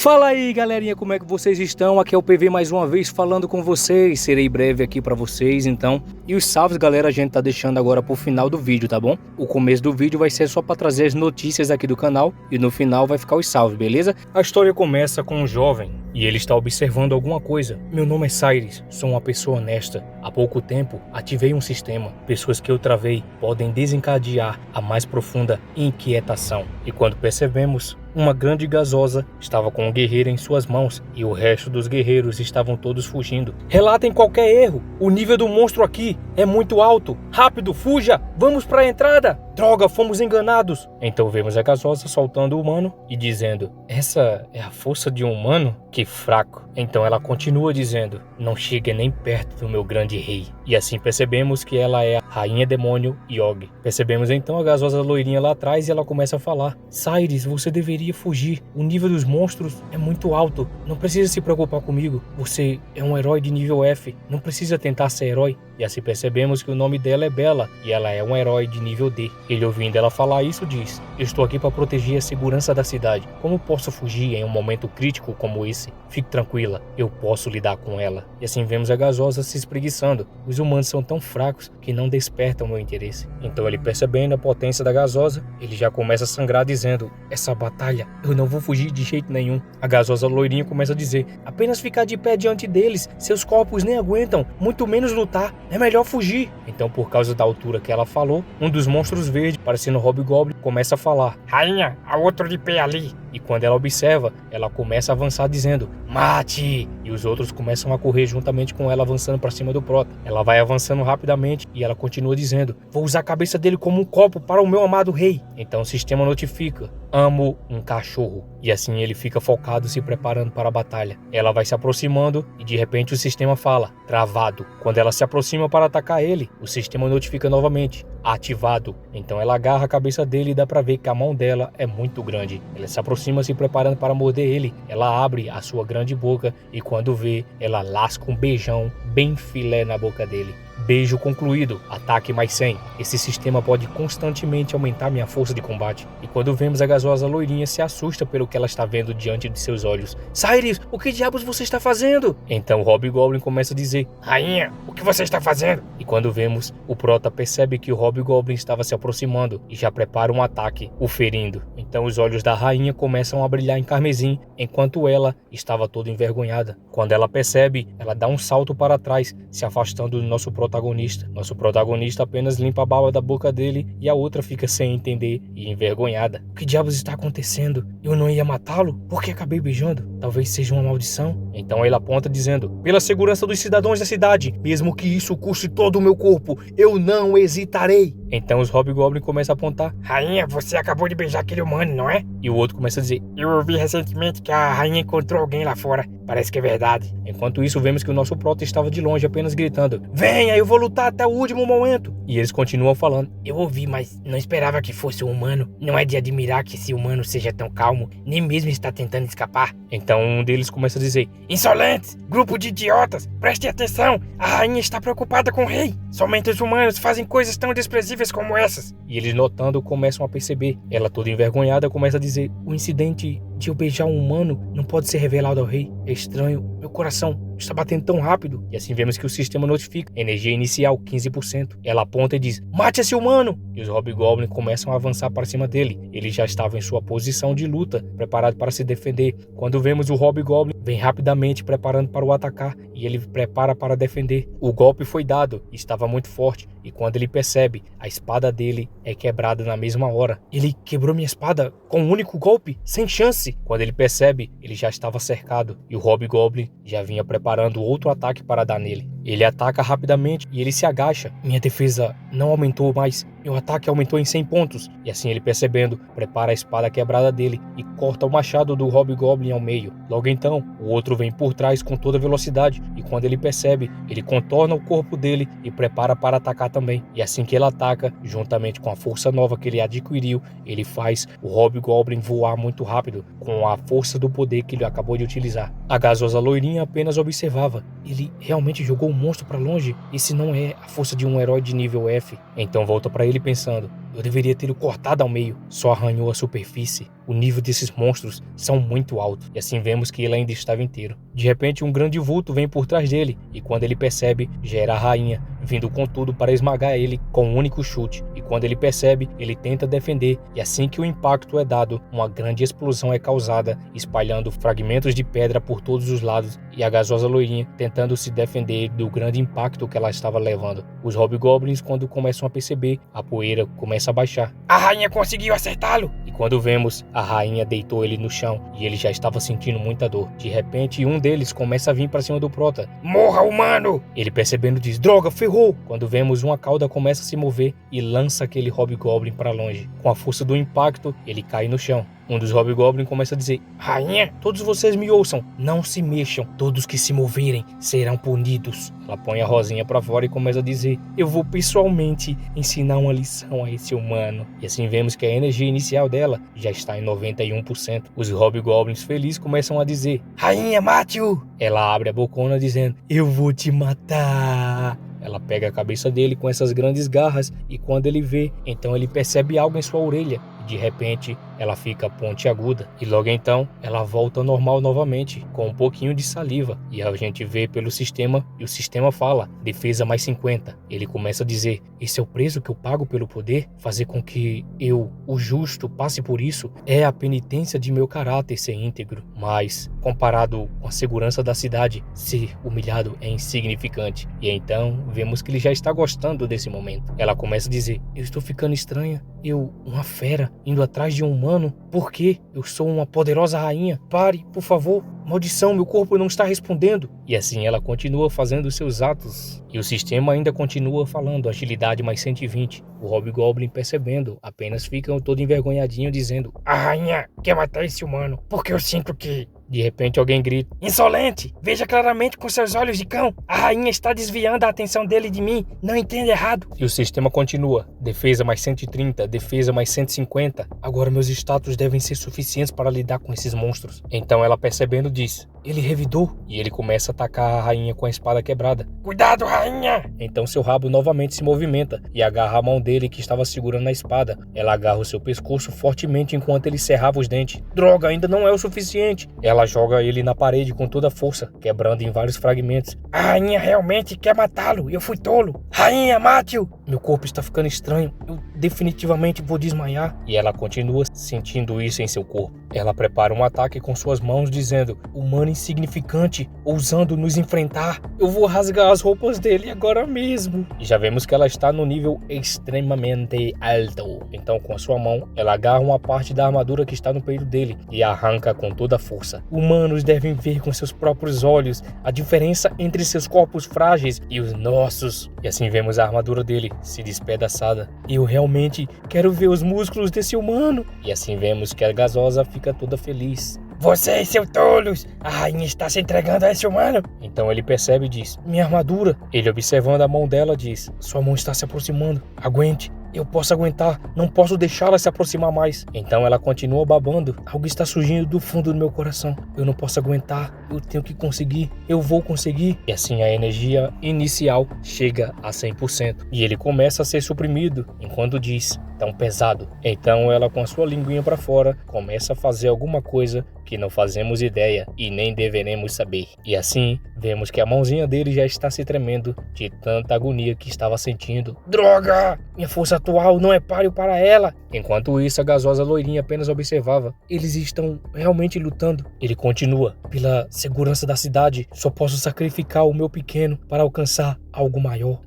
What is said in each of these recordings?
Fala aí galerinha, como é que vocês estão? Aqui é o PV mais uma vez falando com vocês. Serei breve aqui pra vocês então. E os salves galera, a gente tá deixando agora pro final do vídeo, tá bom? O começo do vídeo vai ser só pra trazer as notícias aqui do canal. E no final vai ficar os salves, beleza? A história começa com um jovem e ele está observando alguma coisa. Meu nome é Cyrus, sou uma pessoa honesta. Há pouco tempo ativei um sistema. Pessoas que eu travei podem desencadear a mais profunda inquietação. E quando percebemos, uma grande gasosa estava com um guerreiro em suas mãos e o resto dos guerreiros estavam todos fugindo. Relatem qualquer erro, o nível do monstro aqui é muito alto. Rápido, fuja, vamos para a entrada. Droga, fomos enganados. Então vemos a gasosa soltando o humano e dizendo: essa é a força de um humano? Que fraco. Então ela continua dizendo: não chegue nem perto do meu grande rei. E assim percebemos que ela é a rainha demônio Yogg. Percebemos então a gasosa loirinha lá atrás e ela começa a falar: Cyrus, você deveria fugir. O nível dos monstros é muito alto. Não precisa se preocupar comigo. Você é um herói de nível F. Não precisa tentar ser herói. E assim percebemos que o nome dela é Bella e ela é um herói de nível D. Ele, ouvindo ela falar isso, diz: eu estou aqui para proteger a segurança da cidade. Como posso fugir em um momento crítico como esse? Fique tranquila, eu posso lidar com ela. E assim vemos a gasosa se espreguiçando. Os humanos são tão fracos que não despertam meu interesse. Então ele, percebendo a potência da gasosa, ele já começa a sangrar dizendo: essa batalha eu não vou fugir de jeito nenhum. A gasosa loirinha começa a dizer: apenas ficar de pé diante deles, seus corpos nem aguentam, muito menos lutar, é melhor fugir. Então, por causa da altura que ela falou, um dos monstros verdes, parecendo Hobgoblin, começa a falar: rainha, há outro de pé ali. E quando ela observa, ela começa a avançar dizendo: mate! E os outros começam a correr juntamente com ela, avançando para cima do prota. Ela vai avançando rapidamente e ela continua dizendo: vou usar a cabeça dele como um copo para o meu amado rei. Então o sistema notifica: amo um cachorro. E assim ele fica focado, se preparando para a batalha. Ela vai se aproximando e de repente o sistema fala: travado. Quando ela se aproxima para atacar ele, o sistema notifica novamente: ativado. Então ela agarra a cabeça dele e dá para ver que a mão dela é muito grande. Ela se aproxima, se preparando para morder ele. Ela abre a sua grande boca e quando vê, ela lasca um beijão bem filé na boca dele. Beijo concluído, ataque mais 100. Esse sistema pode constantemente aumentar minha força de combate. E quando vemos a gasosa loirinha, se assusta pelo que ela está vendo diante de seus olhos. Cyrus, o que diabos você está fazendo? Então o Hobgoblin começa a dizer: rainha, o que você está fazendo? E quando vemos, o prota percebe que o Hobgoblin estava se aproximando e já prepara um ataque, o ferindo. Então os olhos da rainha começam a brilhar em carmesim, enquanto ela estava toda envergonhada. Quando ela percebe, ela dá um salto para trás, se afastando do nosso protagonista. Nosso protagonista apenas limpa a baba da boca dele e a outra fica sem entender e envergonhada. O que diabos está acontecendo? Eu não ia matá-lo? Por que acabei beijando? Talvez seja uma maldição? Então ele aponta dizendo: pela segurança dos cidadãos da cidade, mesmo que isso custe todo o meu corpo, eu não hesitarei. Então os Hobgoblin começam a apontar: rainha, você acabou de beijar aquele humano, não é? E o outro começa a dizer: eu ouvi recentemente que a rainha encontrou alguém lá fora, parece que é verdade. Enquanto isso vemos que o nosso prota estava de longe apenas gritando: venha, eu vou lutar até o último momento. E eles continuam falando: eu ouvi, mas não esperava que fosse um humano. Não é de admirar que esse humano seja tão calmo, nem mesmo está tentando escapar. Então um deles começa a dizer: insolentes, grupo de idiotas, prestem atenção, a rainha está preocupada com o rei. Somente os humanos fazem coisas tão desprezíveis como essas. E eles, notando, começam a perceber. Ela, toda envergonhada, começa a dizer: o incidente de eu beijar um humano não pode ser revelado ao rei. É estranho, meu coração está batendo tão rápido. E assim vemos que o sistema notifica: energia inicial 15%. Ela aponta e diz: mate esse humano. E os Hobgoblin começam a avançar para cima dele. Ele já estava em sua posição de luta, preparado para se defender. Quando vemos o Hobgoblin, vem rapidamente preparando para o atacar e ele prepara para defender. O golpe foi dado, estava muito forte, e quando ele percebe, a espada dele é quebrada na mesma hora. Ele quebrou minha espada com um único golpe, sem chance. Quando ele percebe, ele já estava cercado e o Hobgoblin já vinha preparando outro ataque para dar nele. Ele ataca rapidamente e ele se agacha. Minha defesa não aumentou mais, meu ataque aumentou em 100 pontos. E assim ele, percebendo, prepara a espada quebrada dele e corta o machado do Hobgoblin ao meio. Logo então, o outro vem por trás com toda velocidade e quando ele percebe, ele contorna o corpo dele e prepara para atacar também. E assim que ele ataca, juntamente com a força nova que ele adquiriu, ele faz o Hobgoblin voar muito rápido com a força do poder que ele acabou de utilizar. A gasosa loirinha apenas observava. Ele realmente jogou o monstro para longe? Esse não é a força de um herói de nível F. Então volta para ele pensando: Eu deveria tê-lo cortado ao meio. Só arranhou a superfície. O nível desses monstros são muito alto. E assim vemos que ele ainda estava inteiro. De repente, um grande vulto vem por trás dele. E quando ele percebe, já era a rainha, vindo com tudo para esmagar ele com um único chute. E quando ele percebe, ele tenta defender. E assim que o impacto é dado, uma grande explosão é causada, espalhando fragmentos de pedra por todos os lados. E a gasosa loirinha tentando se defender do grande impacto que ela estava levando. Os hobgoblins, quando começam a perceber, a poeira começa a baixar. A rainha conseguiu acertá-lo! E quando vemos, a rainha deitou ele no chão e ele já estava sentindo muita dor. De repente, um deles começa a vir para cima do prota. Morra, humano! Ele percebendo diz, droga, ferrou! Quando vemos, uma cauda começa a se mover e lança aquele hobgoblin para longe. Com a força do impacto, ele cai no chão. Um dos hobgoblins começa a dizer, rainha, todos vocês me ouçam, não se mexam, todos que se moverem serão punidos. Ela põe a Rosinha pra fora e começa a dizer, eu vou pessoalmente ensinar uma lição a esse humano. E assim vemos que a energia inicial dela já está em 91%. Os hobgoblins felizes começam a dizer, rainha, mate-o! Ela abre a bocona dizendo, eu vou te matar. Ela pega a cabeça dele com essas grandes garras e quando ele vê, então ele percebe algo em sua orelha. De repente, ela fica pontiaguda e logo então ela volta ao normal novamente, com um pouquinho de saliva. E a gente vê pelo sistema e o sistema fala, defesa mais 50. Ele começa a dizer, esse é o preço que eu pago pelo poder? Fazer com que eu, o justo, passe por isso? É a penitência de meu caráter ser íntegro. Mas, comparado com a segurança da cidade, ser humilhado é insignificante. E então, vemos que ele já está gostando desse momento. Ela começa a dizer, eu estou ficando estranha, eu, uma fera, indo atrás de um humano, por quê? Eu sou uma poderosa rainha, pare, por favor, maldição, meu corpo não está respondendo. E assim ela continua fazendo seus atos, e o sistema ainda continua falando, agilidade mais 120. O hobgoblin percebendo, apenas fica todo envergonhadinho dizendo, a rainha quer matar esse humano, porque eu sinto que... De repente alguém grita, insolente, veja claramente com seus olhos de cão, a rainha está desviando a atenção dele de mim, não entende errado. E o sistema continua, defesa mais 130, defesa mais 150, agora meus status devem ser suficientes para lidar com esses monstros. Então ela percebendo diz, ele revidou, e ele começa a atacar a rainha com a espada quebrada. Cuidado, rainha! Então seu rabo novamente se movimenta e agarra a mão dele que estava segurando a espada. Ela agarra o seu pescoço fortemente enquanto ele cerrava os dentes. Droga, ainda não é o suficiente. Ela joga ele na parede com toda a força, quebrando em vários fragmentos. A rainha realmente quer matá-lo, eu fui tolo. Rainha, mate-o! Meu corpo está ficando estranho, eu definitivamente vou desmaiar. E ela continua sentindo isso em seu corpo. Ela prepara um ataque com suas mãos dizendo, humano insignificante, ousando nos enfrentar, eu vou rasgar as roupas dele agora mesmo. E já vemos que ela está no nível extremamente alto. Então com a sua mão, ela agarra uma parte da armadura que está no peito dele e arranca com toda a força. Humanos devem ver com seus próprios olhos a diferença entre seus corpos frágeis e os nossos. E assim vemos a armadura dele se despedaçada. Eu realmente quero ver os músculos desse humano. E assim vemos que a gasosa fica toda feliz. Vocês, seus tolos! A rainha está se entregando a esse humano! Então ele percebe e diz, minha armadura. Ele observando a mão dela diz, sua mão está se aproximando, aguente. Eu posso aguentar, não posso deixá-la se aproximar mais. Então ela continua babando. Algo está surgindo do fundo do meu coração. Eu não posso aguentar, eu tenho que conseguir, eu vou conseguir. E assim a energia inicial chega a 100%. E ele começa a ser suprimido, enquanto diz, tão pesado. Então ela com a sua linguinha para fora, começa a fazer alguma coisa que não fazemos ideia e nem deveremos saber. E assim, vemos que a mãozinha dele já está se tremendo de tanta agonia que estava sentindo. Droga! Minha força atual não é páreo para ela. Enquanto isso, a gasosa loirinha apenas observava. Eles estão realmente lutando. Ele continua. Pela segurança da cidade, só posso sacrificar o meu pequeno para alcançar algo maior.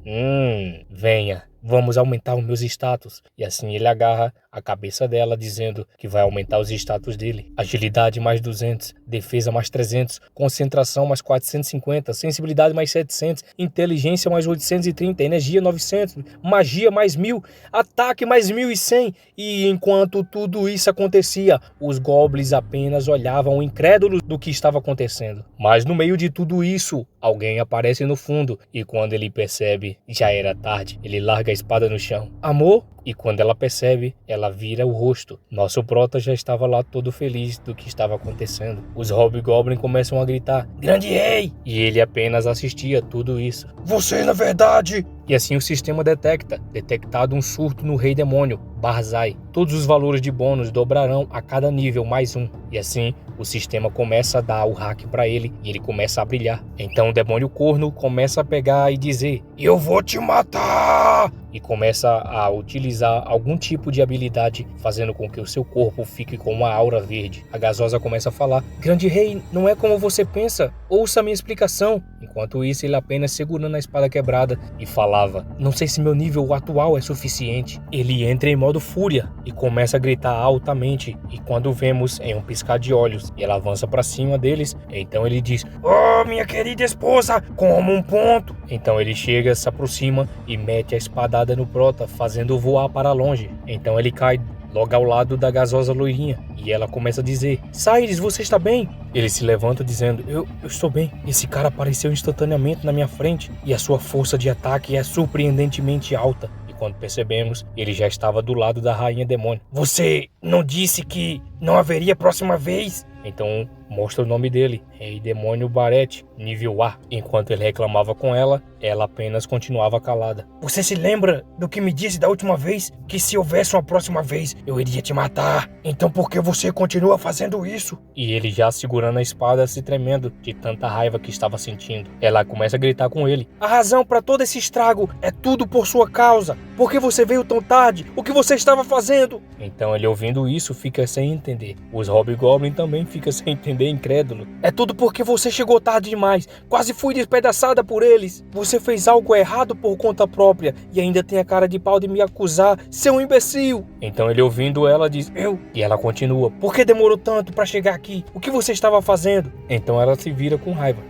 Venha. Vamos aumentar os meus status. E assim ele agarra a cabeça dela dizendo que vai aumentar os status dele. Agilidade mais 200, defesa mais 300, concentração mais 450, sensibilidade mais 700, inteligência mais 830, energia 900, magia mais 1000, ataque mais 1100. E enquanto tudo isso acontecia, os goblins apenas olhavam incrédulos do que estava acontecendo. Mas no meio de tudo isso, alguém aparece no fundo e quando ele percebe, já era tarde. Ele larga a espada no chão. Amor? e quando ela percebe, ela vira o rosto. Nosso prota já estava lá todo feliz do que estava acontecendo. Os Hobgoblins começam a gritar, grande rei! E ele apenas assistia tudo isso. Você, na verdade... E assim o sistema detectado um surto no Rei Demônio, Barzai. Todos os valores de bônus dobrarão a cada nível mais um. E assim o sistema começa a dar o hack para ele e ele começa a brilhar. Então o demônio corno começa a pegar e dizer, eu vou te matar! E começa a utilizar algum tipo de habilidade, fazendo com que o seu corpo fique com uma aura verde. A gasosa começa a falar, grande rei, não é como você pensa, ouça a minha explicação. Enquanto isso, ele apenas segurando a espada quebrada e falava, não sei se meu nível atual é suficiente. Ele entra em modo fúria e começa a gritar altamente, e quando vemos em um piscar de olhos, e ela avança para cima deles, então ele diz, oh minha querida esposa, como um ponto. Então ele chega, se aproxima e mete a espadada no prota, fazendo voar para longe. Então ele cai logo ao lado da gasosa loirinha e ela começa a dizer, Cyrus, você está bem? Ele se levanta dizendo, eu estou bem. Esse cara apareceu instantaneamente na minha frente e a sua força de ataque é surpreendentemente alta. E quando percebemos, ele já estava do lado da rainha demônio. Você não disse que não haveria próxima vez? Então mostra o nome dele, Rei Demônio Barete, nível A. Enquanto ele reclamava com ela apenas continuava calada. Você se lembra do que me disse da última vez? Que se houvesse uma próxima vez, eu iria te matar. Então por que você continua fazendo isso? E ele já segurando a espada, se tremendo de tanta raiva que estava sentindo. Ela começa a gritar com ele. A razão para todo esse estrago é tudo por sua causa. Por que você veio tão tarde? O que você estava fazendo? Então ele ouvindo isso fica sem entender. Os Hobgoblins também ficam sem entender, incrédulo. É tudo porque você chegou tarde demais. Quase fui despedaçada por eles. Você fez algo errado por conta própria e ainda tem a cara de pau de me acusar, seu imbecil. Então ele ouvindo ela diz, eu. E ela continua, por que demorou tanto para chegar aqui? O que você estava fazendo? Então ela se vira com raiva.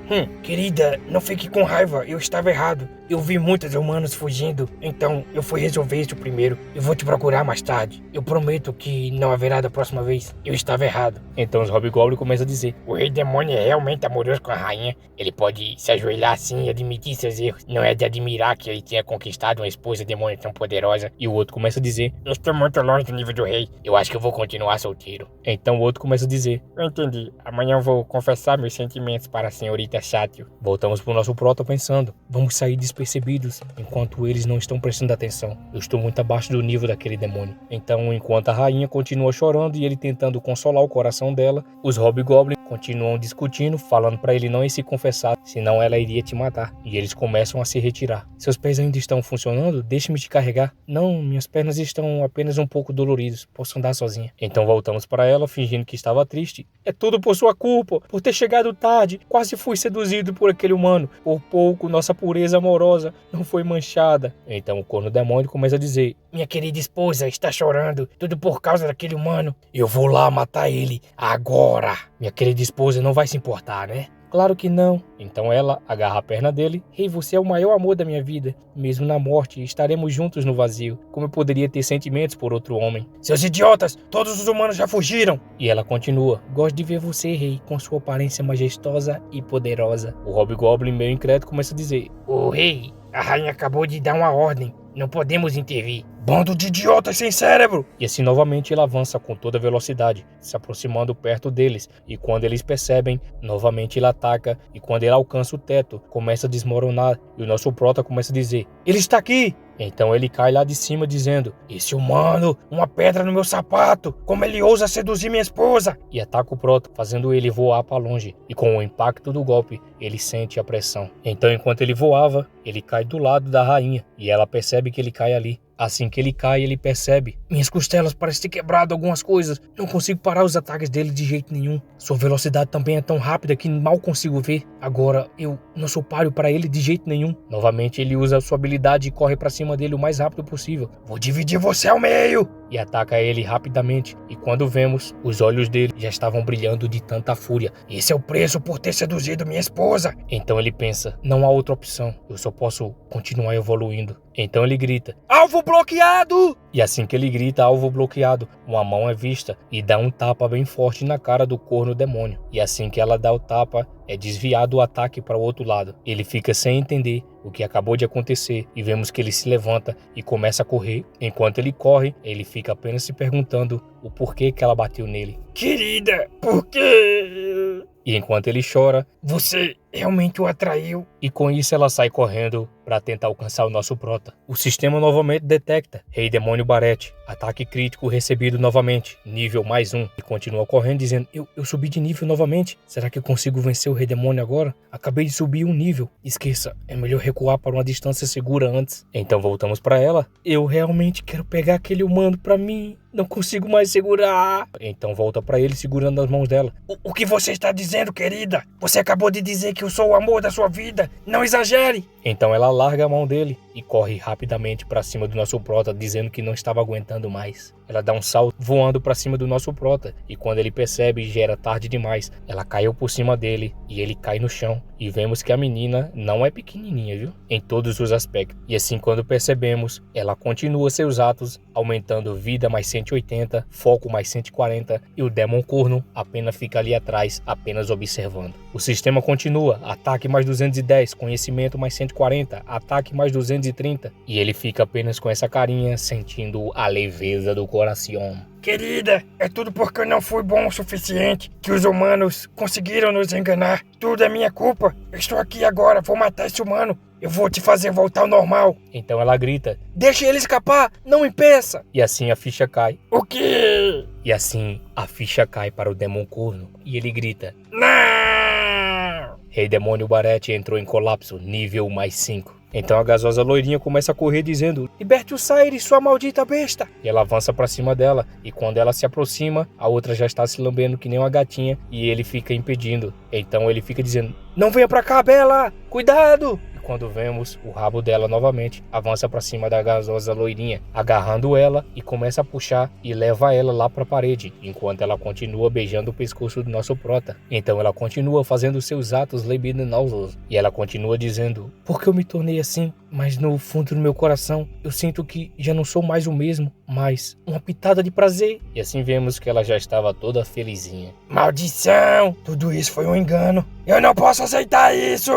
Querida, não fique com raiva, eu estava errado. Eu vi muitos humanos fugindo, então eu fui resolver isso primeiro. Eu vou te procurar mais tarde. Eu prometo que não haverá da próxima vez. Eu estava errado. Então os Hobgoblins começam a dizer, o Rei Demônio é realmente amoroso com a rainha. Ele pode se ajoelhar assim e admitir seus erros. Não é de admirar que ele tenha conquistado uma esposa demônio tão poderosa. E o outro começa a dizer, eu estou muito longe do nível do rei. Eu acho que eu vou continuar solteiro. Então o outro começa a dizer, eu entendi. Amanhã eu vou confessar meus sentimentos para a senhorita Sátio. Voltamos pro nosso prota pensando, vamos sair despercebidos enquanto eles não estão prestando atenção. Eu estou muito abaixo do nível daquele demônio. Então, enquanto a rainha continua chorando e ele tentando consolar o coração dela, os Hobgoblins continuam discutindo, falando para ele não ir se confessar, senão ela iria te matar. E eles começam a se retirar. Seus pés ainda estão funcionando? Deixe-me te carregar. Não, minhas pernas estão apenas um pouco doloridas. Posso andar sozinha. Então voltamos para ela, fingindo que estava triste. É tudo por sua culpa, por ter chegado tarde. Quase fui seduzido por aquele humano. Por pouco, nossa pureza amorosa não foi manchada. Então o corno demônio começa a dizer, minha querida esposa está chorando, tudo por causa daquele humano. Eu vou lá matar ele agora. Minha querida esposa não vai se importar, né? Claro que não. Então ela agarra a perna dele. Rei, você é o maior amor da minha vida. Mesmo na morte, estaremos juntos no vazio. Como eu poderia ter sentimentos por outro homem? Seus idiotas! Todos os humanos já fugiram! E ela continua. Gosto de ver você, rei, com sua aparência majestosa e poderosa. O Hobgoblin, meio incrédulo, começa a dizer, ô rei, a rainha acabou de dar uma ordem. Não podemos intervir. Bando de idiotas sem cérebro! E assim novamente ele avança com toda velocidade, se aproximando perto deles. E quando eles percebem, novamente ele ataca. E quando ele alcança o teto, começa a desmoronar. E o nosso prota começa a dizer, ele está aqui! Então ele cai lá de cima dizendo, esse humano, uma pedra no meu sapato, como ele ousa seduzir minha esposa? E ataca o prota, fazendo ele voar para longe. E com o impacto do golpe, ele sente a pressão. Então enquanto ele voava, ele cai do lado da rainha. E ela percebe que ele cai ali. Assim que ele cai, ele percebe. Minhas costelas parecem ter quebrado algumas coisas. Não consigo parar os ataques dele de jeito nenhum. Sua velocidade também é tão rápida que mal consigo ver. Agora, eu não sou páreo para ele de jeito nenhum. Novamente, ele usa a sua habilidade e corre para cima dele o mais rápido possível. Vou dividir você ao meio! E ataca ele rapidamente. E quando vemos, os olhos dele já estavam brilhando de tanta fúria. Esse é o preço por ter seduzido minha esposa. Então ele pensa, não há outra opção. Eu só posso continuar evoluindo. Então ele grita, alvo bloqueado! E assim que ele grita alvo bloqueado, uma mão é vista e dá um tapa bem forte na cara do corno demônio. E assim que ela dá o tapa, é desviado o ataque para o outro lado. Ele fica sem entender o que acabou de acontecer e vemos que ele se levanta e começa a correr. Enquanto ele corre, ele fica apenas se perguntando o porquê que ela bateu nele. Querida, por quê? E enquanto ele chora, você realmente o atraiu. E com isso ela sai correndo para tentar alcançar o nosso prota. O sistema novamente detecta Rei Demônio Barete. Ataque crítico recebido novamente. Nível +1. E continua correndo dizendo, eu subi de nível novamente. Será que eu consigo vencer o Rei Demônio agora? Acabei de subir um nível. Esqueça, é melhor recuar para uma distância segura antes. Então voltamos para ela. Eu realmente quero pegar aquele humano para mim. Não consigo mais segurar. Então volta para ele segurando as mãos dela. O que você está dizendo, querida? Você acabou de dizer que eu sou o amor da sua vida. Não exagere. Então ela larga a mão dele e corre rapidamente para cima do nosso prota, dizendo que não estava aguentando mais. Ela dá um salto voando para cima do nosso prota e quando ele percebe já era tarde demais. Ela caiu por cima dele e ele cai no chão. E vemos que a menina não é pequenininha, viu? Em todos os aspectos. E assim quando percebemos, ela continua seus atos, aumentando vida mais 180, foco mais 140 e o Demon Corno apenas fica ali atrás, apenas observando. O sistema continua, ataque mais 210, conhecimento mais 140, ataque mais 230 e ele fica apenas com essa carinha, sentindo a leveza do coração. Querida, é tudo porque eu não fui bom o suficiente, que os humanos conseguiram nos enganar. Tudo é minha culpa. Eu estou aqui agora, vou matar esse humano. Eu vou te fazer voltar ao normal. Então ela grita, deixe ele escapar, não impeça. E assim a ficha cai. O quê? E assim a ficha cai para o Demon Corno e ele grita, não! Rei Demônio Barete entrou em colapso, nível +5. Então a gasosa loirinha começa a correr dizendo, liberte o Sairi, sua maldita besta. E ela avança pra cima dela e quando ela se aproxima, a outra já está se lambendo que nem uma gatinha e ele fica impedindo. Então ele fica dizendo, não venha pra cá, Bela, cuidado. E quando vemos, o rabo dela novamente avança pra cima da gasosa loirinha, agarrando ela e começa a puxar e leva ela lá pra parede, enquanto ela continua beijando o pescoço do nosso prota. Então ela continua fazendo seus atos libidinosos e ela continua dizendo, por que eu me tornei assim? Mas no fundo do meu coração, eu sinto que já não sou mais o mesmo, mas uma pitada de prazer. E assim vemos que ela já estava toda felizinha. Maldição! Tudo isso foi um engano. Eu não posso aceitar isso!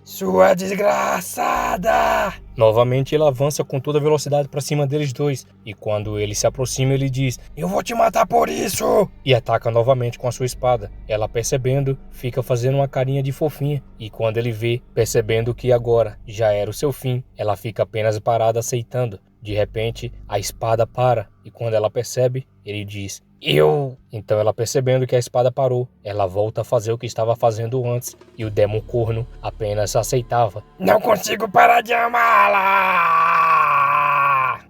Sua desgraçada! Novamente ele avança com toda velocidade para cima deles dois. E quando ele se aproxima, ele diz, eu vou te matar por isso! E ataca novamente com a sua espada. Ela percebendo, fica fazendo uma carinha de fofinha. E quando ele vê, percebendo que agora já era o seu fim, ela fica apenas parada aceitando. De repente, a espada para. E quando ela percebe, ele diz, eu... Então ela percebendo que a espada parou, ela volta a fazer o que estava fazendo antes. E o Demon Corno apenas aceitava. Não consigo parar de amá-la!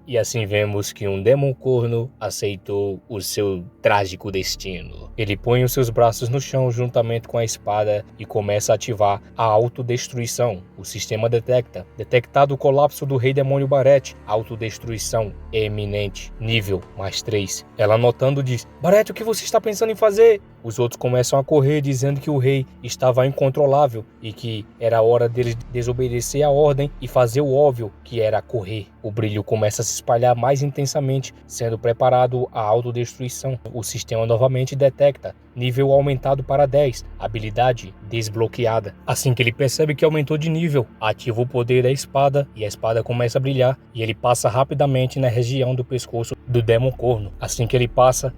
E assim vemos que um Demon Corno aceitou o seu trágico destino. Ele põe os seus braços no chão juntamente com a espada e começa a ativar a autodestruição. O sistema detecta. Detectado o colapso do Rei Demônio Barete. Autodestruição eminente. Nível +3. Ela notando diz, Barete, o que você está pensando em fazer? Os outros começam a correr dizendo que o rei estava incontrolável e que era hora deles desobedecer a ordem e fazer o óbvio, que era correr. O brilho começa a se espalhar mais intensamente, sendo preparado a autodestruição. O sistema novamente detecta. Nível aumentado para 10, habilidade desbloqueada. Assim que ele percebe que aumentou de nível, ativa o poder da espada e a espada começa a brilhar e ele passa rapidamente na região do pescoço do Demon Corno. Assim que ele passa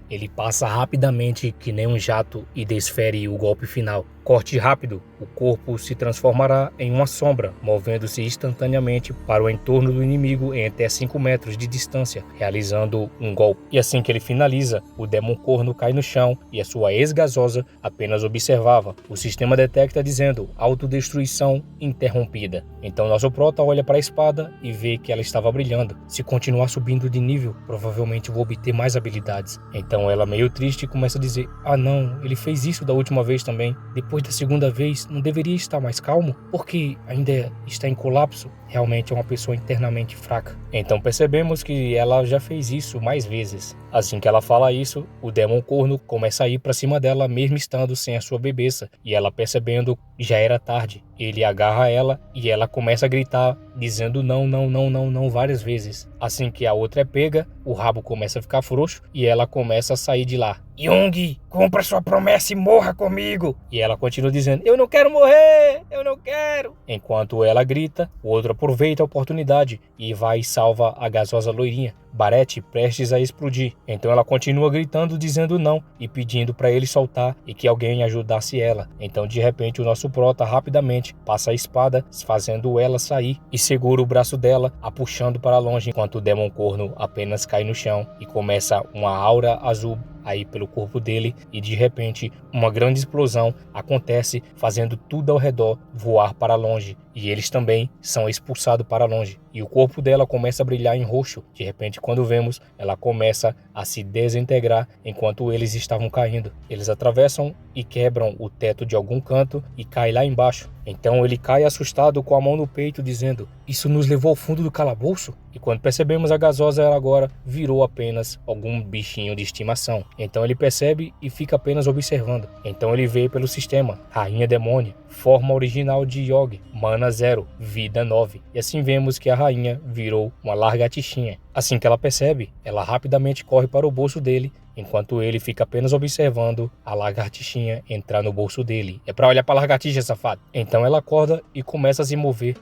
rapidamente que nem um jato e desfere o golpe final. Corte rápido, o corpo se transformará em uma sombra, movendo-se instantaneamente para o entorno do inimigo em até 5 metros de distância, realizando um golpe. E assim que ele finaliza, o Demon Corno cai no chão e a sua ex-gasosa apenas observava. O sistema detecta dizendo autodestruição interrompida. Então nosso prota olha para a espada e vê que ela estava brilhando. Se continuar subindo de nível, provavelmente vou obter mais habilidades. Então ela, meio triste, começa a dizer, ah não, ele fez isso da última vez também. Depois da segunda vez, não deveria estar mais calmo? Porque ainda está em colapso? Realmente é uma pessoa internamente fraca. Então percebemos que ela já fez isso mais vezes. Assim que ela fala isso, o Demon Corno começa a ir pra cima dela mesmo estando sem a sua bebeça, e ela percebendo já era tarde. Ele agarra ela e ela começa a gritar, dizendo não, não, não, não, não várias vezes. Assim que a outra é pega, o rabo começa a ficar frouxo e ela começa a sair de lá. Young, cumpra sua promessa e morra comigo! E ela continua dizendo, eu não quero morrer, eu não quero! Enquanto ela grita, o outro aproveita a oportunidade e vai e salva a gasosa loirinha, Barrett, prestes a explodir. Então ela continua gritando, dizendo não e pedindo para ele soltar e que alguém ajudasse ela. Então de repente o nosso prota rapidamente passa a espada, fazendo ela sair e segura o braço dela, a puxando para longe, enquanto o Demon Corno apenas cai no chão e começa uma aura azul aí pelo corpo dele, e de repente uma grande explosão acontece, fazendo tudo ao redor voar para longe, e eles também são expulsados para longe, e o corpo dela começa a brilhar em roxo. De repente, quando vemos, ela começa a se desintegrar enquanto eles estavam caindo. Eles atravessam e quebram o teto de algum canto e cai lá embaixo. Então ele cai assustado com a mão no peito, dizendo, isso nos levou ao fundo do calabouço? E quando percebemos, a gasosa ela agora virou apenas algum bichinho de estimação. Então ele percebe e fica apenas observando. Então ele vê pelo sistema, Rainha Demônia, forma original de Yogg, mana 0, vida 9. E assim vemos que a rainha virou uma lagartixinha. Assim que ela percebe, ela rapidamente corre para o bolso dele, enquanto ele fica apenas observando a lagartixinha entrar no bolso dele. É pra olhar pra lagartixa, safado. Então ela acorda e começa a se mover.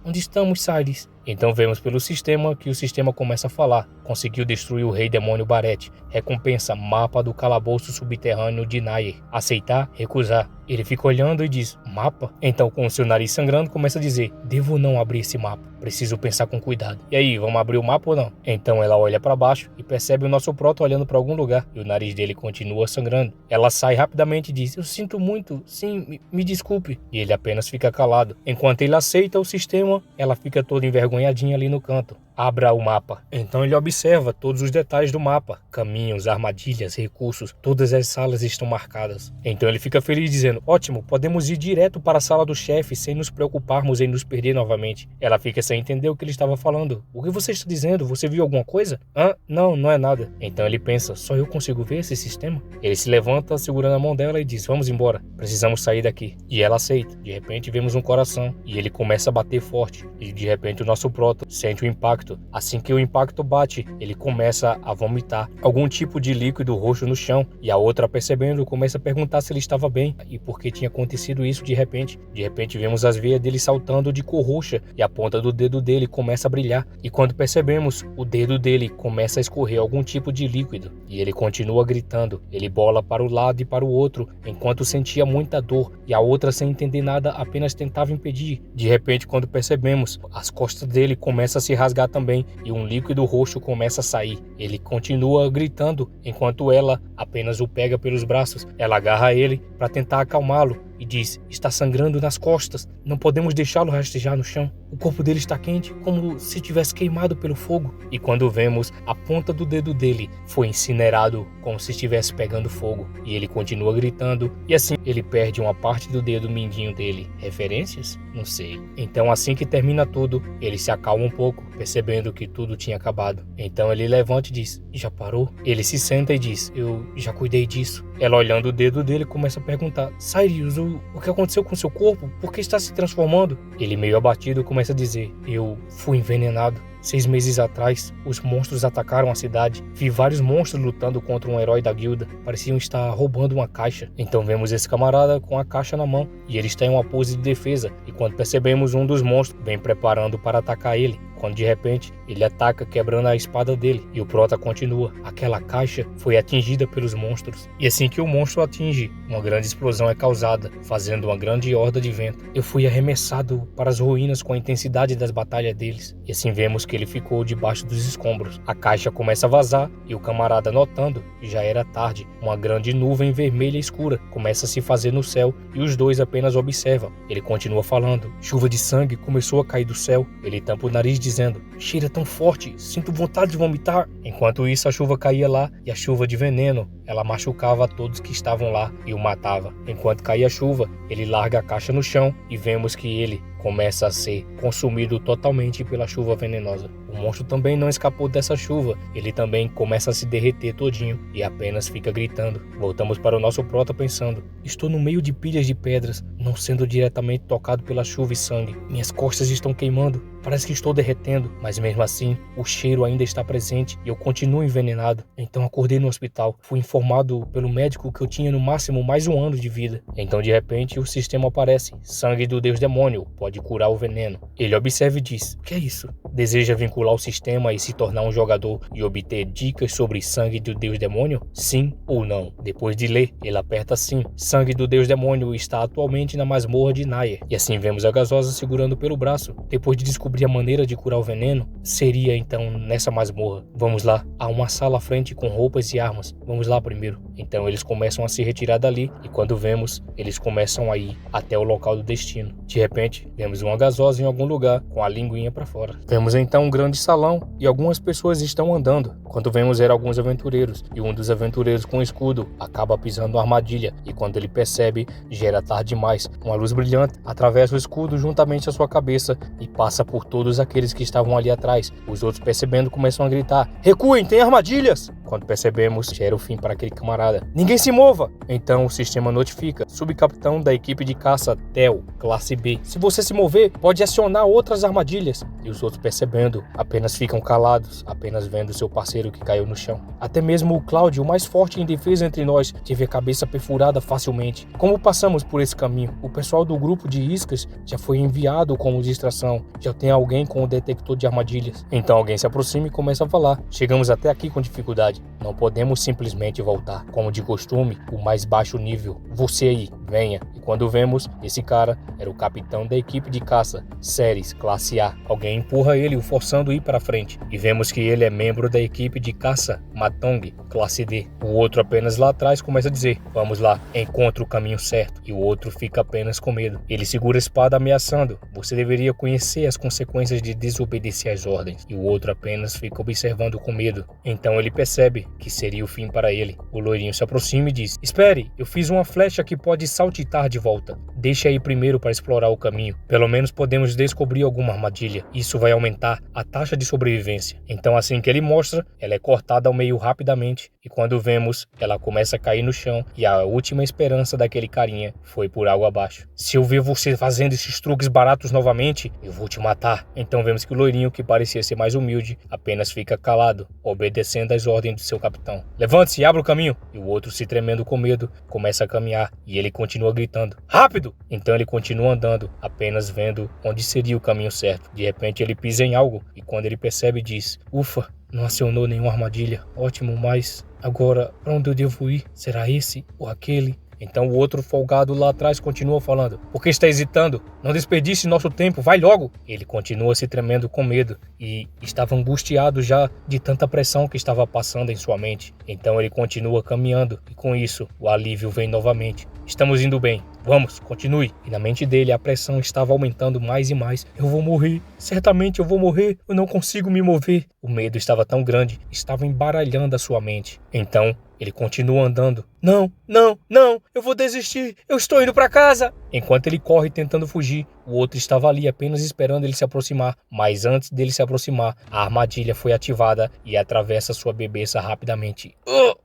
Onde estamos, Cyrus? Então vemos pelo sistema que o sistema começa a falar. Conseguiu destruir o rei demônio Barrett. Recompensa, mapa do calabouço subterrâneo de Nair. Aceitar, recusar. Ele fica olhando e diz, mapa? Então com o seu nariz sangrando começa a dizer, devo não abrir esse mapa. Preciso pensar com cuidado. E aí, vamos abrir o mapa ou não? Então ela olha para baixo e percebe o nosso proto olhando para algum lugar. E o nariz dele continua sangrando. Ela sai rapidamente e diz, eu sinto muito, sim, me desculpe. E ele apenas fica calado. Enquanto ele aceita o sistema, ela fica toda envergonhadinha ali no canto. Abra o mapa. Então ele observa todos os detalhes do mapa. Caminhos, armadilhas, recursos, todas as salas estão marcadas. Então ele fica feliz dizendo, ótimo, podemos ir direto para a sala do chefe sem nos preocuparmos em nos perder novamente. Ela fica sem entender o que ele estava falando. O que você está dizendo? Você viu alguma coisa? Não, não é nada. Então ele pensa, só eu consigo ver esse sistema? Ele se levanta segurando a mão dela e diz, vamos embora, precisamos sair daqui. E ela aceita. De repente vemos um coração e ele começa a bater forte. E de repente o nosso proto sente o impacto. Assim que o impacto bate, ele começa a vomitar algum tipo de líquido roxo no chão, e a outra, percebendo, começa a perguntar se ele estava bem e por que tinha acontecido isso de repente. De repente vemos as veias dele saltando de cor roxa e a ponta do dedo dele começa a brilhar, e quando percebemos, o dedo dele começa a escorrer algum tipo de líquido e ele continua gritando. Ele bola para o lado e para o outro enquanto sentia muita dor, e a outra, sem entender nada, apenas tentava impedir. De repente, quando percebemos, as costas dele começam a se rasgar também e um líquido roxo começa a sair. Ele continua gritando enquanto ela apenas o pega pelos braços. Ela agarra ele para tentar acalmá-lo e diz, está sangrando nas costas, não podemos deixá-lo rastejar no chão. O corpo dele está quente, como se tivesse queimado pelo fogo. E quando vemos, a ponta do dedo dele foi incinerado, como se estivesse pegando fogo. E ele continua gritando, e assim ele perde uma parte do dedo mindinho dele. Referências? Não sei. Então assim que termina tudo, ele se acalma um pouco, percebendo que tudo tinha acabado. Então ele levanta e diz, já parou? Ele se senta e diz, eu já cuidei disso. Ela, olhando o dedo dele, começa a perguntar, Cyrus, o que aconteceu com seu corpo? Por que está se transformando? Ele, meio abatido, começa a dizer, eu fui envenenado. 6 meses atrás, os monstros atacaram a cidade. Vi vários monstros lutando contra um herói da guilda. Pareciam estar roubando uma caixa. Então vemos esse camarada com a caixa na mão e ele está em uma pose de defesa. E quando percebemos, um dos monstros vem preparando para atacar ele. Quando de repente ele ataca, quebrando a espada dele, e o prota continua. Aquela caixa foi atingida pelos monstros. E assim que o monstro atinge, uma grande explosão é causada, fazendo uma grande horda de vento. Eu fui arremessado para as ruínas com a intensidade das batalhas deles. E assim vemos que ele ficou debaixo dos escombros. A caixa começa a vazar e o camarada, notando que já era tarde, uma grande nuvem vermelha escura começa a se fazer no céu e os dois apenas observam. Ele continua falando. Chuva de sangue começou a cair do céu. Ele tampa o nariz dizendo, cheira tão forte, sinto vontade de vomitar. Enquanto isso, a chuva caía lá e a chuva de veneno, ela machucava a todos que estavam lá e o matava. Enquanto caía a chuva, ele larga a caixa no chão e vemos que ele começa a ser consumido totalmente pela chuva venenosa. O monstro também não escapou dessa chuva, ele também começa a se derreter todinho e apenas fica gritando. Voltamos para o nosso prota pensando: estou no meio de pilhas de pedras, não sendo diretamente tocado pela chuva e sangue. Minhas costas estão queimando, parece que estou derretendo, mas mesmo assim o cheiro ainda está presente e eu continuo envenenado. Então acordei no hospital, fui informado pelo médico que eu tinha no máximo mais 1 ano de vida. Então de repente o sistema aparece: sangue do deus demônio, pode curar o veneno. Ele observa e diz: o que é isso? Deseja vincular o sistema e se tornar um jogador e obter dicas sobre sangue do deus demônio? Sim ou não? Depois de ler, ele aperta sim. Sangue do deus demônio está atualmente na masmorra de Nair. E assim vemos a gasosa segurando pelo braço. Depois de descobrir a maneira de curar o veneno, seria então nessa masmorra. Vamos lá, há uma sala à frente com roupas e armas. Vamos lá primeiro. Então eles começam a se retirar dali e quando vemos, eles começam a ir até o local do destino. De repente, vemos uma gasosa em algum lugar com a linguinha para fora. Vemos então um grande salão e algumas pessoas estão andando. Quando vemos eram alguns aventureiros e um dos aventureiros com escudo acaba pisando uma armadilha e quando ele percebe, já era tarde demais. Uma luz brilhante atravessa o escudo juntamente à sua cabeça e passa por todos aqueles que estavam ali atrás. Os outros percebendo começam a gritar: recuem, tem armadilhas! Quando percebemos, já era o fim para aquele camarada. Ninguém se mova! Então o sistema notifica: subcapitão da equipe de caça Theo, classe B. Se você se mover, pode acionar outras armadilhas. E os outros percebendo, apenas ficam calados, apenas vendo seu parceiro que caiu no chão. Até mesmo o Cláudio, o mais forte em defesa entre nós, teve a cabeça perfurada facilmente. Como passamos por esse caminho? O pessoal do grupo de iscas já foi enviado como distração. Já tem alguém com o detector de armadilhas. Então alguém se aproxima e começa a falar: chegamos até aqui com dificuldade. Não podemos simplesmente voltar. Como de costume, o mais baixo nível. Você aí, venha. E quando vemos, esse cara era o capitão da equipe de caça, Ceres, classe A. Alguém empurra ele, o forçando a ir para frente. E vemos que ele é membro da equipe de caça, Matong, classe D. O outro apenas lá atrás começa a dizer: vamos lá, encontre o caminho certo. E o outro fica apenas com medo. Ele segura a espada ameaçando: você deveria conhecer as consequências de desobedecer às ordens. E o outro apenas fica observando com medo. Então ele percebe que seria o fim para ele. O loirinho se aproxima e diz: espere, eu fiz uma flecha que pode saltitar de volta. Deixa aí primeiro para explorar o caminho. Pelo menos podemos descobrir alguma armadilha. Isso vai aumentar a taxa de sobrevivência. Então assim que ele mostra, ela é cortada ao meio rapidamente e quando vemos, ela começa a cair no chão e a última esperança daquele carinha foi por água abaixo. Se eu ver você fazendo esses truques baratos novamente, eu vou te matar. Então vemos que o loirinho, que parecia ser mais humilde, apenas fica calado, obedecendo às ordens do seu capitão. Levante-se e abra o caminho. E o outro, se tremendo com medo, começa a caminhar e ele continua gritando: rápido! Então ele continua andando, apenas vendo onde seria o caminho certo. De repente ele pisa em algo e quando ele percebe diz: ufa, não acionou nenhuma armadilha. Ótimo, mas agora para onde eu devo ir? Será esse ou aquele? Então o outro folgado lá atrás continua falando: por que está hesitando? Não desperdice nosso tempo, vai logo! Ele continua se tremendo com medo e estava angustiado já de tanta pressão que estava passando em sua mente. Então ele continua caminhando e com isso o alívio vem novamente. Estamos indo bem, vamos, continue. E na mente dele a pressão estava aumentando mais e mais. Eu vou morrer, certamente eu vou morrer, eu não consigo me mover. O medo estava tão grande, estava embaralhando a sua mente. Então ele continua andando. Não, não, não, eu vou desistir, eu estou indo para casa. Enquanto ele corre tentando fugir, o outro estava ali apenas esperando ele se aproximar. Mas antes dele se aproximar, a armadilha foi ativada e atravessa sua bebeça rapidamente.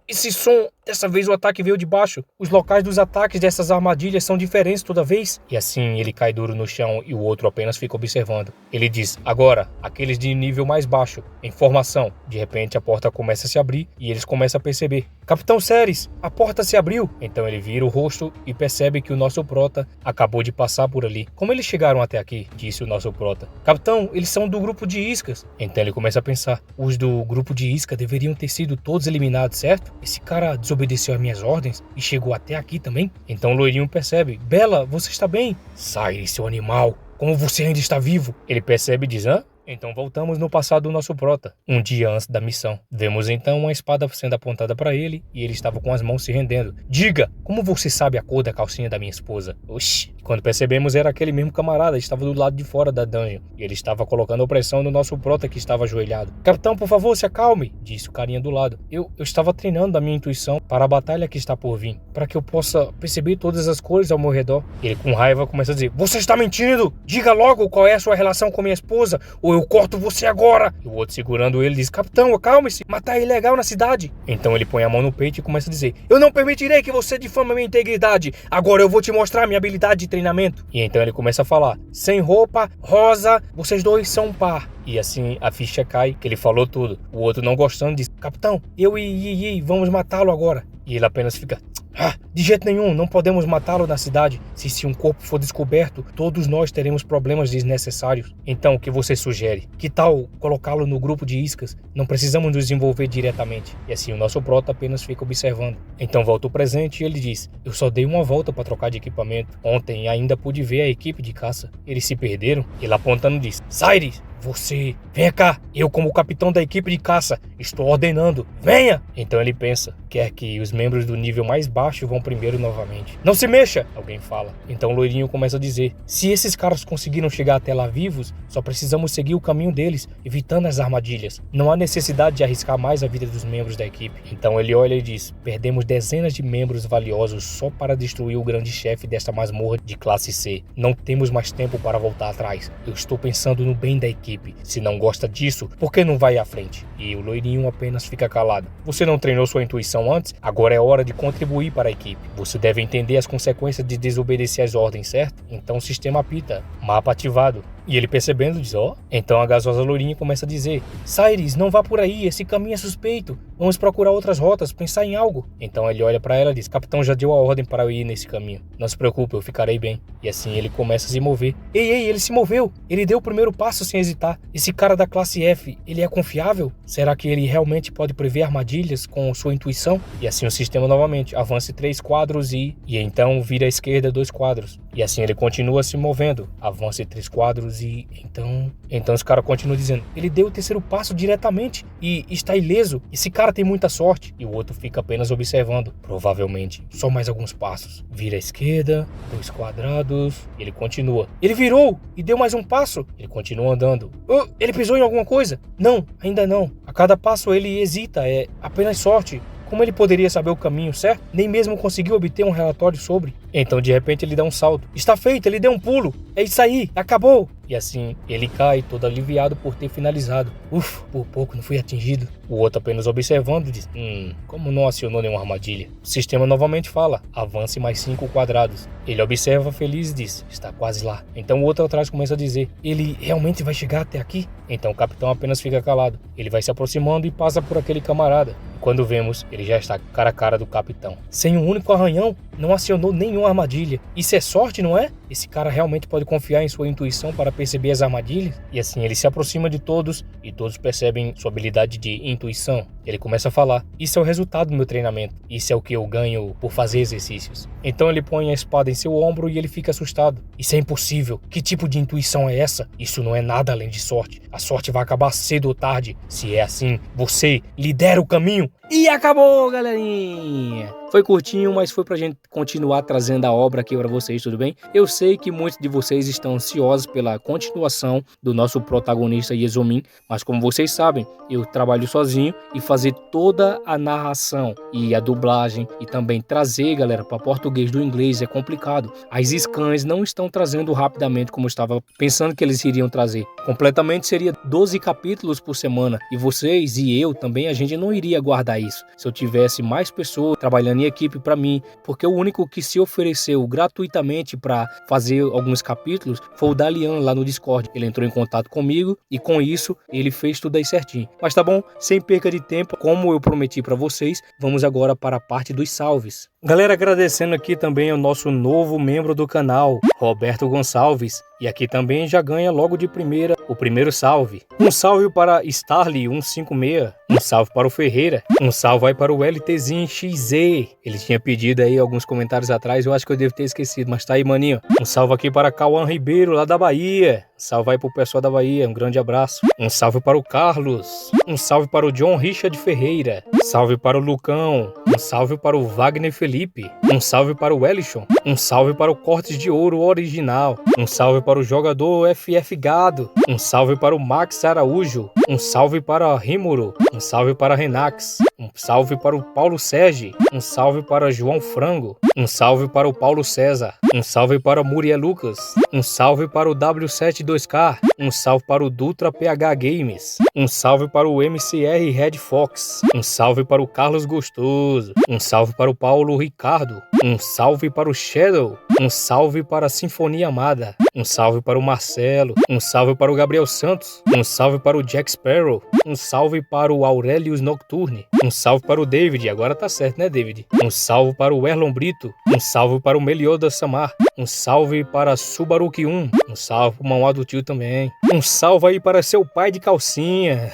Esse som! Dessa vez o ataque veio de baixo. Os locais dos ataques dessas armadilhas são diferentes toda vez. E assim ele cai duro no chão e o outro apenas fica observando. Ele diz: agora, aqueles de nível mais baixo, em formação. De repente a porta começa a se abrir e eles começam a perceber: Capitão Ceres, a porta se abriu. Então ele vira o rosto e percebe que o nosso prota acabou de passar por ali. Como eles chegaram até aqui? Disse o nosso prota. Capitão, eles são do grupo de iscas. Então ele começa a pensar: os do grupo de isca deveriam ter sido todos eliminados, certo? Esse cara desobedeceu às minhas ordens e chegou até aqui também. Então o loirinho percebe: Bela, você está bem? Sai, seu animal. Como você ainda está vivo? Ele percebe e diz: hã? Então voltamos no passado do nosso prota, um dia antes da missão. Vemos então uma espada sendo apontada para ele e ele estava com as mãos se rendendo. Diga, como você sabe a cor da calcinha da minha esposa? Oxi. Quando percebemos era aquele mesmo camarada, estava do lado de fora da dungeon e ele estava colocando opressão no nosso prota que estava ajoelhado. Capitão, por favor, se acalme, disse o carinha do lado. Eu estava treinando a minha intuição para a batalha que está por vir, para que eu possa perceber todas as cores ao meu redor. Ele com raiva começa a dizer, você está mentindo! Diga logo qual é a sua relação com minha esposa ou eu corto você agora! E o outro segurando ele diz, capitão, acalme-se, matar é ilegal na cidade. Então ele põe a mão no peito e começa a dizer, eu não permitirei que você difame minha integridade, agora eu vou te mostrar minha habilidade de treinamento. E então ele começa a falar, sem roupa, rosa, vocês dois são um par. E assim a ficha cai, que ele falou tudo. O outro não gostando diz, capitão, eu e Yi vamos matá-lo agora. E ele apenas fica, de jeito nenhum, não podemos matá-lo na cidade. Se um corpo for descoberto, todos nós teremos problemas desnecessários. Então, o que você sugere? Que tal colocá-lo no grupo de iscas? Não precisamos nos envolver diretamente. E assim o nosso prota apenas fica observando. Então volta o presente e ele diz, eu só dei uma volta para trocar de equipamento. Ontem ainda pude ver a equipe de caça. Eles se perderam. Ele apontando diz, Cyrus, você, venha cá, eu como capitão da equipe de caça, estou ordenando, venha! Então ele pensa, quer que os membros do nível mais baixo vão primeiro novamente. Não se mexa, alguém fala. Então o loirinho começa a dizer, se esses caras conseguiram chegar até lá vivos, só precisamos seguir o caminho deles, evitando as armadilhas. Não há necessidade de arriscar mais a vida dos membros da equipe. Então ele olha e diz, perdemos dezenas de membros valiosos só para destruir o grande chefe desta masmorra de classe C. Não temos mais tempo para voltar atrás. Eu estou pensando no bem da equipe. Se não gosta disso, por que não vai à frente? E o loirinho apenas fica calado. Você não treinou sua intuição antes? Agora é hora de contribuir para a equipe. Você deve entender as consequências de desobedecer às ordens, certo? Então o sistema apita. Mapa ativado. E ele percebendo diz, Então a gasosa loirinha começa a dizer, Cyrus, não vá por aí, esse caminho é suspeito. Vamos procurar outras rotas, pensar em algo. Então ele olha para ela e diz, capitão já deu a ordem para eu ir nesse caminho. Não se preocupe, eu ficarei bem. E assim ele começa a se mover. Ei, ele se moveu. Ele deu o primeiro passo sem hesitar. Esse cara da classe F, ele é confiável? Será que ele realmente pode prever armadilhas com sua intuição? E assim o sistema novamente, avance 3 quadros e então vira à esquerda 2 quadros. E assim ele continua se movendo, avance 3 quadros e então os caras continuam dizendo, ele deu o terceiro passo diretamente e está ileso, esse cara tem muita sorte. E o outro fica apenas observando, provavelmente, só mais alguns passos. Vira à esquerda, 2 quadrados, ele continua. Ele virou e deu mais um passo, ele continua andando. Ele pisou em alguma coisa? Não, ainda não. A cada passo ele hesita, é apenas sorte. Como ele poderia saber o caminho certo? Nem mesmo conseguiu obter um relatório sobre. Então de repente ele dá um salto. Está feito, ele deu um pulo. É isso aí, acabou. E assim ele cai todo aliviado por ter finalizado. Por pouco não fui atingido. O outro apenas observando diz, como não acionou nenhuma armadilha? O sistema novamente fala, avance mais 5 quadrados. Ele observa feliz e diz, está quase lá. Então o outro atrás começa a dizer, ele realmente vai chegar até aqui? Então o capitão apenas fica calado. Ele vai se aproximando e passa por aquele camarada. Quando vemos, ele já está cara a cara do capitão. Sem um único arranhão, não acionou nenhuma armadilha. Isso é sorte, não é? Esse cara realmente pode confiar em sua intuição para perceber as armadilhas? E assim ele se aproxima de todos e todos percebem sua habilidade de intuição. Ele começa a falar, isso é o resultado do meu treinamento. Isso é o que eu ganho por fazer exercícios. Então ele põe a espada em seu ombro e ele fica assustado. Isso é impossível. Que tipo de intuição é essa? Isso não é nada além de sorte. A sorte vai acabar cedo ou tarde. Se é assim, você lidera o caminho. E acabou, galerinha! Foi curtinho, mas foi pra gente continuar trazendo a obra aqui pra vocês, tudo bem? Eu sei que muitos de vocês estão ansiosos pela continuação do nosso protagonista Yezomin, mas como vocês sabem, eu trabalho sozinho e fazer toda a narração e a dublagem e também trazer, galera, para português do inglês é complicado. As scans não estão trazendo rapidamente como eu estava pensando que eles iriam trazer. Completamente seria 12 capítulos por semana e vocês e eu também, a gente não iria guardar isso. Se eu tivesse mais pessoas trabalhando em equipe para mim, porque o único que se ofereceu gratuitamente para fazer alguns capítulos foi o Dalian lá no Discord. Ele entrou em contato comigo e com isso ele fez tudo aí certinho. Mas tá bom, sem perca de tempo, como eu prometi para vocês, vamos agora para a parte dos salves. Galera, agradecendo aqui também ao nosso novo membro do canal, Roberto Gonçalves. E aqui também já ganha logo de primeira o primeiro salve. Um salve para Starly 156. Um salve para o Ferreira. Um salve aí para o LTzinho XZ. Ele tinha pedido aí alguns comentários atrás, eu acho que eu devo ter esquecido, mas tá aí, maninho. Um salve aqui para Cauã Ribeiro, lá da Bahia. Salve aí pro pessoal da Bahia, um grande abraço. Um salve para o Carlos. Um salve para o John Richard Ferreira. Salve para o Lucão. Um salve para o Wagner Felipe. Um salve para o Elishon. Um salve para o Cortes de Ouro original. Um salve para o jogador FF Gado. Um salve para o Max Araújo. Um salve para Rimuro. Um salve para Renax. Um salve para o Paulo Sérgio. Um salve para João Frango. Um salve para o Paulo César. Um salve para Muriel Lucas. Um salve para o W72K. Um salve para o Dutra PH Games. Um salve para o MCR Red Fox. Um salve para o Carlos Gostoso. Um salve para o Paulo Ricardo. Um salve para o Shadow. Um salve para a Sinfonia Amada. Um salve para o Marcelo. Um salve para o Gabriel Santos. Um salve para o Jack Sparrow. Um salve para o Aurelius Nocturne. Um salve para o David. Agora tá certo, né, David? Um salve para o Erlon Brito. Um salve para o Melioda Samar. Um salve para Subaruki 1. Um salve para o Mauá do Tio também. Um salve aí para seu pai de calcinha.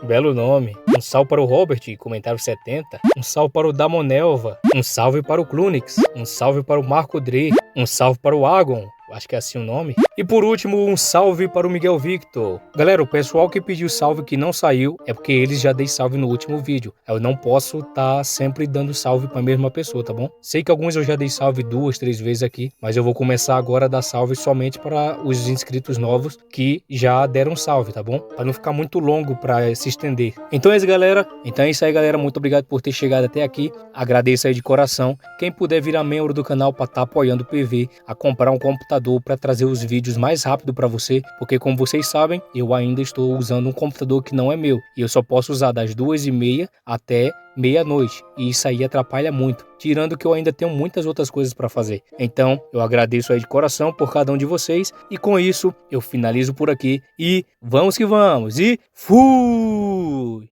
Belo nome. Um salve para o Robert, comentário 70. Um salve para o Damonelva. Um salve para o Clunix. Um salve para o Marco Dre. Um salve para o Agon. Acho que é assim o nome. E por último, um salve para o Miguel Victor. Galera, o pessoal que pediu salve que não saiu é porque eles já dei salve no último vídeo. Eu não posso estar sempre dando salve para a mesma pessoa, tá bom? Sei que alguns eu já dei salve 2, 3 vezes aqui, mas eu vou começar agora a dar salve somente para os inscritos novos que já deram salve, tá bom? Para não ficar muito longo para se estender. Então é isso, galera. Então é isso aí, galera. Muito obrigado por ter chegado até aqui. Agradeço aí de coração. Quem puder virar membro do canal para estar apoiando o PV, a comprar um computador para trazer os vídeos mais rápido para você, porque como vocês sabem, eu ainda estou usando um computador que não é meu e eu só posso usar das 2h30 até meia-noite, e isso aí atrapalha muito, tirando que eu ainda tenho muitas outras coisas para fazer. Então eu agradeço aí de coração por cada um de vocês, e com isso eu finalizo por aqui e vamos que vamos, e fui!